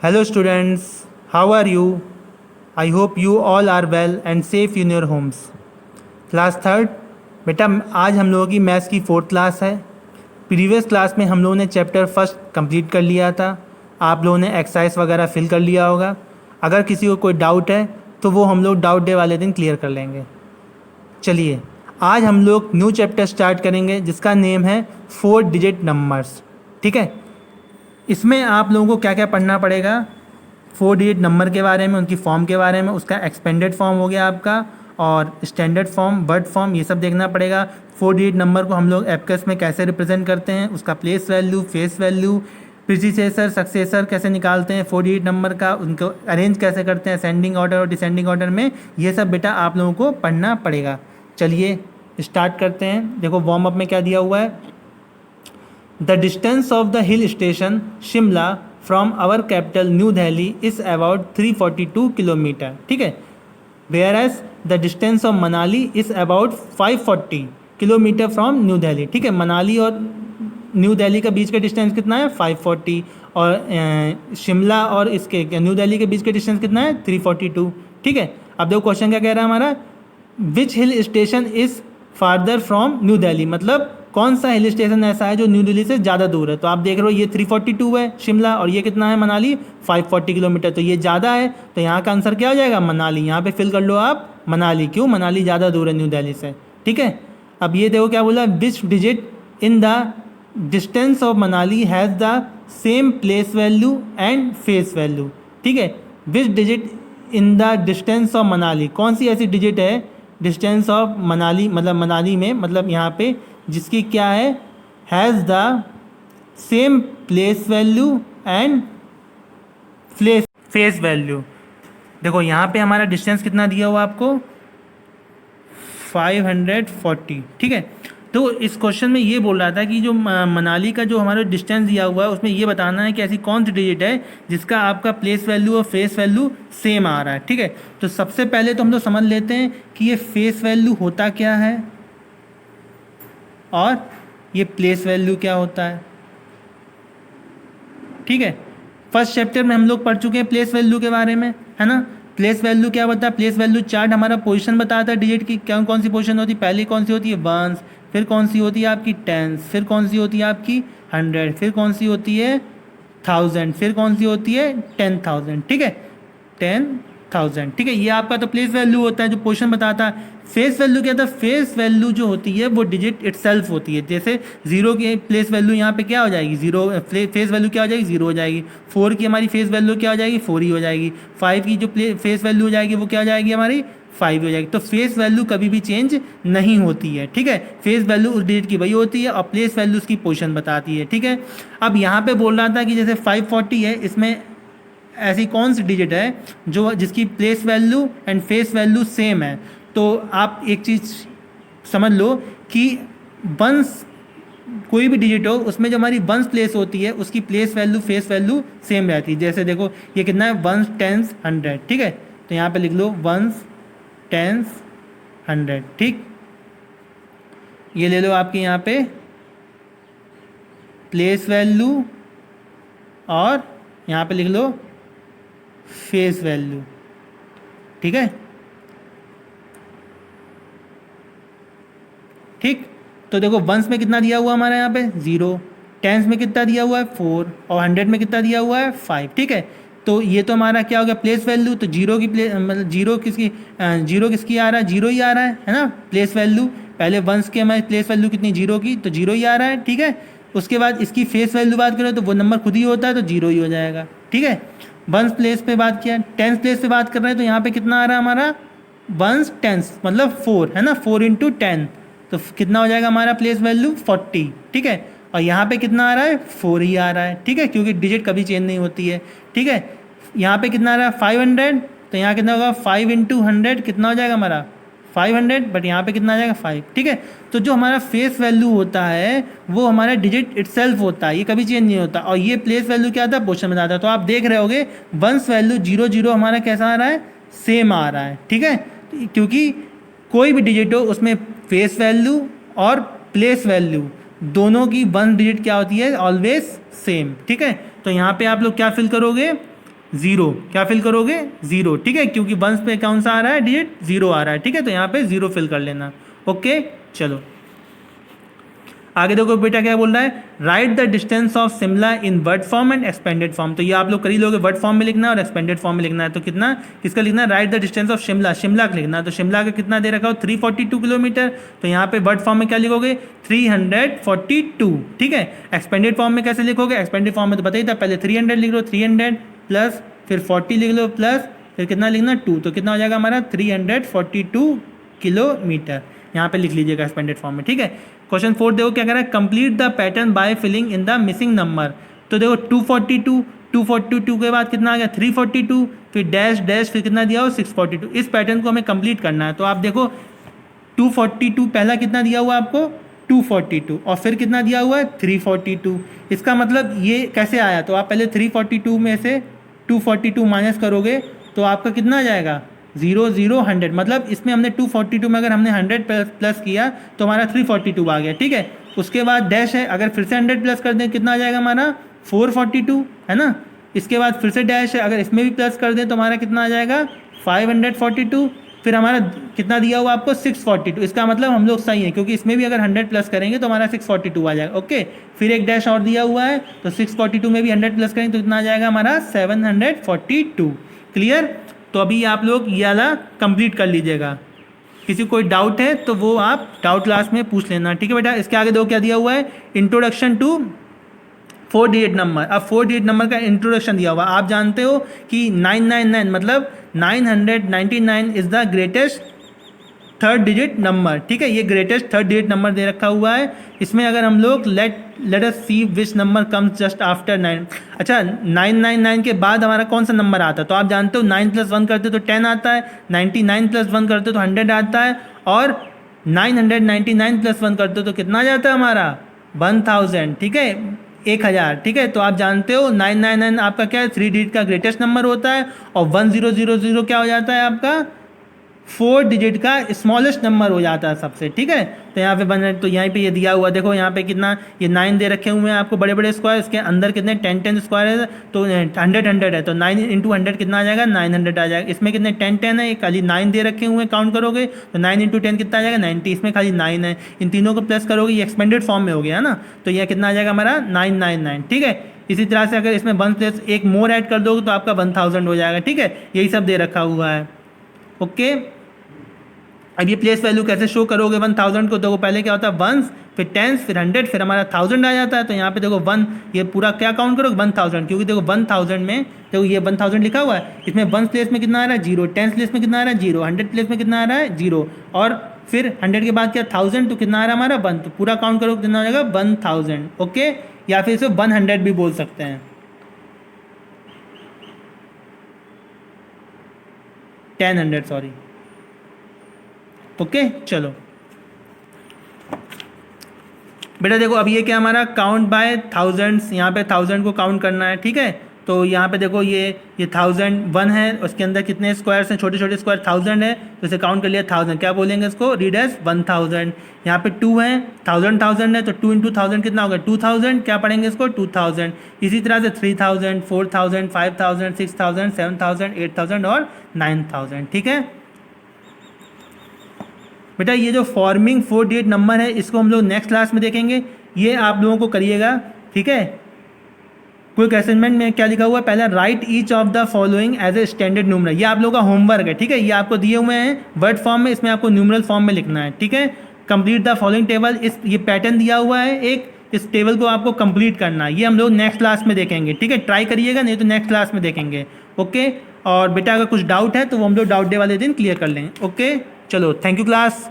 Hello students, how are you? I hope you all are well and safe in your homes. Class third बेटा, आज हम लोगों की maths की fourth class है। प्रीवियस क्लास में हम लोगों ने चैप्टर फर्स्ट कंप्लीट कर लिया था। आप लोगों ने एक्सरसाइज वगैरह फिल कर लिया होगा। अगर किसी को कोई डाउट है तो वो हम लोग डाउट डे वाले दिन क्लियर कर लेंगे। चलिए, आज हम लोग न्यू चैप्टर स्टार्ट करेंगे जिसका नेम है 4 डिजिट नंबर्स। ठीक है, इसमें आप लोगों को क्या क्या पढ़ना पड़ेगा? 4 डिजिट नंबर के बारे में, उनकी फॉर्म के बारे में, उसका एक्सपेंडेड फॉर्म हो गया आपका, और स्टैंडर्ड फॉर्म, वर्ड फॉर्म, ये सब देखना पड़ेगा। 4 डिजिट नंबर को हम लोग एबकस में कैसे रिप्रेजेंट करते हैं, उसका place value, face value, predecessor, successor कैसे निकालते हैं 4 डिजिट नंबर का, उनको अरेंज कैसे करते हैं असेंडिंग ऑर्डर और डिसेंडिंग ऑर्डर में, ये सब बेटा आप लोगों को पढ़ना पड़ेगा। चलिए स्टार्ट करते हैं। देखो वार्म अप में क्या दिया हुआ है। The distance of the hill station Shimla from our capital new Delhi is about 342 kilometre. ठीक है, whereas the distance of Manali is about 540 kilometre from new Delhi. ठीक है, मनाली और न्यू दिल्ली का बीच का डिस्टेंस कितना है? 540। और शिमला और इसके न्यू दिल्ली के बीच का डिस्टेंस कितना है? 342। ठीक है, अब देखो क्वेश्चन क्या कह रहा है हमारा, which hill station is farther from new Delhi, मतलब कौन सा हिल स्टेशन ऐसा है जो न्यू दिल्ली से ज़्यादा दूर है। तो आप देख रहे हो ये 342 है शिमला, और ये कितना है मनाली? 540 किलोमीटर। तो ये ज़्यादा है, तो यहाँ का आंसर क्या हो जाएगा? मनाली। यहाँ पे फिल कर लो आप मनाली। क्यों? मनाली ज़्यादा दूर है न्यू दिल्ली से। ठीक है, अब ये देखो क्या बोला, which digit in the distance of Manali has the same place value and face value. ठीक है, which digit in the distance of Manali, कौन सी ऐसी डिजिट है डिस्टेंस ऑफ मनाली, मतलब मनाली में, मतलब यहाँ पे जिसकी क्या है, has the same place value and face value. देखो यहाँ पे हमारा डिस्टेंस कितना दिया हुआ आपको? 540। ठीक है, तो इस क्वेश्चन में ये बोल रहा था कि जो मनाली का जो हमारा डिस्टेंस दिया हुआ है उसमें ये बताना है कि ऐसी कौन सी डिजिट है जिसका आपका प्लेस वैल्यू और फेस वैल्यू सेम आ रहा है। ठीक है, तो सबसे पहले तो हम लोग समझ लेते हैं कि ये फेस वैल्यू होता क्या है और ये प्लेस वैल्यू क्या होता है। ठीक है, फर्स्ट चैप्टर में हम लोग पढ़ चुके हैं प्लेस वैल्यू के बारे में, है ना। प्लेस वैल्यू क्या होता है? प्लेस वैल्यू चार्ट हमारा पोजीशन बताता है डिजिट की, क्या कौन सी पोजीशन होती है। पहली कौन सी होती है? वंस, फिर कौन सी होती है आपकी? टेंस, फिर कौन सी होती है आपकी? 100, फिर कौन सी होती है? 1000, फिर कौन सी होती है? 10,000। ठीक है, 10,000। ठीक है, ये आपका तो प्लेस वैल्यू होता है जो पोजीशन बताता है। फेस वैल्यू क्या था? फेस वैल्यू जो होती है वो डिजिट इटसेल्फ होती है। जैसे 0 की प्लेस वैल्यू यहाँ पे क्या हो जाएगी? 0। फेस वैल्यू क्या हो जाएगी? 0 हो जाएगी। 4 की हमारी फेस वैल्यू क्या हो जाएगी? 4 ही हो जाएगी। 5 की जो फेस वैल्यू हो जाएगी वो क्या हो जाएगी हमारी? 5 हो जाएगी। तो फेस वैल्यू कभी भी चेंज नहीं होती है। ठीक है, फेस वैल्यू उस डिजिट की वही होती है और प्लेस वैल्यू उसकी पोजीशन बताती है। ठीक है, अब यहाँ पे बोल रहा था कि जैसे 540 है, इसमें ऐसी कौन सी डिजिट है जो जिसकी place value and face value same है। तो आप एक चीज़ समझ लो कि वंस कोई भी डिजिट हो उसमें जो हमारी वंस प्लेस होती है उसकी place value face value same रहती है। जैसे देखो ये कितना है? Ones, tens, 100। ठीक है, तो यहाँ पे लिख लो वंस, टेंस, 100। ठीक, ये ले लो आपके यहाँ पे प्लेस वैल्यू और यहाँ पे लिख लो फेस वैल्यू। ठीक है, ठीक, तो देखो वंस में कितना दिया हुआ हमारे यहाँ पे? 0। टेंस में कितना दिया हुआ है? 4। और 100 में कितना दिया हुआ है? 5। ठीक है, तो ये तो हमारा क्या हो गया? Place value. तो जीरो की मतलब जीरो किसकी आ रहा है? 0 ही आ रहा है ना प्लेस वैल्यू। पहले वंस के हमारी प्लेस वैल्यू कितनी? 0 की, तो 0 ही आ रहा है। ठीक है, उसके बाद इसकी फेस वैल्यू बात करें तो वो नंबर खुद ही होता है, तो 0 ही हो जाएगा। ठीक है, वंस प्लेस पे बात किया, टेंस प्लेस पे बात कर रहे हैं, तो यहाँ पे कितना आ रहा है हमारा? वंस टेंस मतलब 4, है ना। 4 × 10, तो कितना हो जाएगा हमारा प्लेस वैल्यू? 40। ठीक है, और यहाँ पे कितना आ रहा है? 4 ही आ रहा है। ठीक है, क्योंकि डिजिट कभी चेंज नहीं होती है। ठीक है, यहाँ पे कितना आ रहा है? 500, तो यहाँ कितना होगा? 5 × 100 कितना हो जाएगा हमारा? 500, बट यहाँ पे कितना आ जाएगा? 5। ठीक है, तो जो हमारा फेस वैल्यू होता है वो हमारा डिजिट इटसेल्फ होता है, ये कभी चेंज नहीं होता। और ये प्लेस वैल्यू क्या आता है? पोजीशन बताता है। तो आप देख रहे होगे वंस वैल्यू 0 0 हमारा कैसा आ रहा है? सेम आ रहा है। ठीक है, क्योंकि कोई भी डिजिट हो उसमें फेस वैल्यू और प्लेस वैल्यू दोनों की वन डिजिट क्या होती है? Always same. ठीक है, तो यहाँ पे आप लोग क्या फिल करोगे? ज़ीरो, क्या फिल करोगे? ज़ीरो, ठीक है, क्योंकि वंस पे कौन सा आ रहा है डिजिट? ज़ीरो आ रहा है, ठीक है, तो यहाँ पे ज़ीरो फिल कर लेना। ओके, चलो आगे देखो बेटा क्या बोल रहा है, right the distance of Shimla in word form and expanded form. तो ये आप लोग कर ही लोगे, वर्ड फॉर्म में लिखना है और एक्सपेंडेड फॉर्म में लिखना है। तो कितना किसका लिखना है? Right the distance of Shimla, Shimla का लिखना है। तो शिमला का कितना दे रखा हो? 342 किलोमीटर। तो यहाँ पे वर्ड फॉर्म में क्या लिखोगे? 342, ठीक है। एक्सपेंडेड फॉर्म में कैसे लिखोगे? एक्सपेंडेड फॉर्म में तो पता ही था, पहले 300 लिख लो, 300 प्लस फिर 40 लिख लो प्लस फिर कितना लिखना? 2। तो कितना हो जाएगा हमारा? 342 किलोमीटर। यहाँ पे लिख लीजिएगा एक्सपेंडेड फॉर्म में, ठीक है। क्वेश्चन 4 देखो क्या कह रहा है, complete the pattern by filling in the missing number. तो देखो 242 के बाद कितना आ गया? 342, फिर डैश डैश फिर कितना दिया हो? 642। इस पैटर्न को हमें कंप्लीट करना है। तो आप देखो 242 पहला कितना दिया हुआ आपको? 242 और फिर कितना दिया हुआ है? 342। इसका मतलब ये कैसे आया? तो आप पहले 342 में से 242 माइनस करोगे तो आपका कितना आ जाएगा? 0 0 100। मतलब इसमें हमने 242 में अगर हमने 100 प्लस किया तो हमारा 342 आ गया, ठीक है। उसके बाद डैश है, अगर फिर से 100 प्लस कर दें कितना आ जाएगा हमारा? 442, है ना। इसके बाद फिर से डैश है, अगर इसमें भी प्लस कर दें तो हमारा कितना आ जाएगा? 542। फिर हमारा कितना दिया हुआ आपको? 642। इसका मतलब हम लोग सही है, क्योंकि इसमें भी अगर 100 प्लस करेंगे तो हमारा 642 आ जाएगा। ओके, फिर एक डैश और दिया हुआ है, तो 642 में भी 100 प्लस करेंगे तो कितना आ जाएगा हमारा? 742। क्लियर? तो अभी आप लोग ये वाला कंप्लीट कर लीजिएगा। किसी कोई डाउट है तो वो आप डाउट क्लास में पूछ लेना, ठीक है बेटा। इसके आगे दो क्या दिया हुआ है? Introduction to 4 digit number. अब 4 डिजिट नंबर का इंट्रोडक्शन दिया हुआ, आप जानते हो कि 999 मतलब 999 is the greatest third digit number, ठीक है। ये ग्रेटेस्ट थर्ड डिजिट नंबर दे रखा हुआ है। इसमें अगर हम लोग let us see which number comes just after 9। अच्छा, 999 के बाद हमारा कौन सा नंबर आता है? तो आप जानते हो 9 + 1 करते तो 10 आता है, 99 + 1 करते तो 100 आता है, और 999 + 1 करते तो कितना आ जाता है हमारा? 1000, ठीक है, 1000, ठीक है। तो आप जानते हो 999 आपका क्या है? 3 डिजिट का ग्रेटेस्ट नंबर होता है, और 1000 क्या हो जाता है आपका? 4 डिजिट का स्मॉलेस्ट नंबर हो जाता है सबसे, ठीक है। तो यहाँ पे बन, तो यहाँ पे ये दिया हुआ देखो, यहाँ पे कितना ये 9 दे रखे हुए हैं आपको बड़े बड़े स्क्वायर, इसके अंदर कितने 10 स्क्वायर है, तो 100 है, तो 9 × 100 कितना आ जाएगा? 900 आ जाएगा। इसमें कितने 10 है, ये खाली 9 दे रखे हुए हैं, काउंट करोगे तो 9 × 10 कितना आ जाएगा? 90। इसमें खाली 9 है, इन तीनों को प्लस करोगे, ये एक्सपेंडेड फॉर्म में हो गया ना, तो यह कितना आ जाएगा हमारा? 999, ठीक है। इसी तरह से अगर इसमें 1 प्लस एक मोर ऐड कर दोगे तो आपका 1000 हो जाएगा, ठीक है। यही सब दे रखा हुआ है। ओके, अब ये प्लेस वैल्यू कैसे शो करोगे 1000 को? देखो पहले क्या होता है? 1 फिर 10 फिर 100 फिर हमारा 1000 आ जाता है। तो यहाँ पे देखो 1, ये पूरा क्या काउंट करोगे? 1000, क्योंकि देखो 1000 में देखो ये 1000 लिखा हुआ है, इसमें 1 प्लेस में कितना आ रहा है? 0, 10 प्लेस में कितना आ रहा है? 0, 100 प्लेस में कितना आ रहा है? 0, और फिर 100 के बाद क्या? 1000, तो कितना आ रहा है हमारा? 1। तो पूरा काउंट करोगे कितना हो जाएगा? 1000। ओके, या फिर इसे 100 भी बोल सकते हैं, 1000 सॉरी। ओके, चलो बेटा देखो अब ये क्या हमारा काउंट बाय थाउजेंड्स, यहाँ पे 1000 को काउंट करना है, ठीक है। तो यहाँ पे देखो ये 1001 है, उसके अंदर कितने स्क्वायर्स हैं? छोटे छोटे स्क्वायर 1000 है, तो इसे काउंट कर लिया 1000। क्या बोलेंगे इसको? Read as 1000। यहाँ पे 2 है, 1000 है, तो 2 × 1000 कितना होगा? 2000। क्या पढ़ेंगे इसको? 2000। इसी तरह से 3000, 4000, 5000, 6000, 7000, 8000 और 9000, ठीक है बेटा। ये जो फॉर्मिंग 4 डिजिट नंबर है इसको हम लोग नेक्स्ट क्लास में देखेंगे, ये आप लोगों को करिएगा, ठीक है। क्विक असाइनमेंट में क्या लिखा हुआ है? पहला write each of the following as a standard numeral, ये आप लोगों का होमवर्क है, ठीक है। ये आपको दिए हुए हैं वर्ड फॉर्म में, इसमें आपको न्यूमरल फॉर्म में लिखना है, ठीक है। कंप्लीट द फॉलोइंग टेबल, इस ये पैटर्न दिया हुआ है एक, इस टेबल को आपको कंप्लीट करना है, ये हम लोग नेक्स्ट क्लास में देखेंगे, ठीक है। ट्राई करिएगा, नहीं तो नेक्स्ट क्लास में देखेंगे। ओके, और बेटा अगर कुछ डाउट है तो वो हम लोग डाउट डे वाले दिन क्लियर कर लेंगे। ओके, चलो थैंक यू क्लास।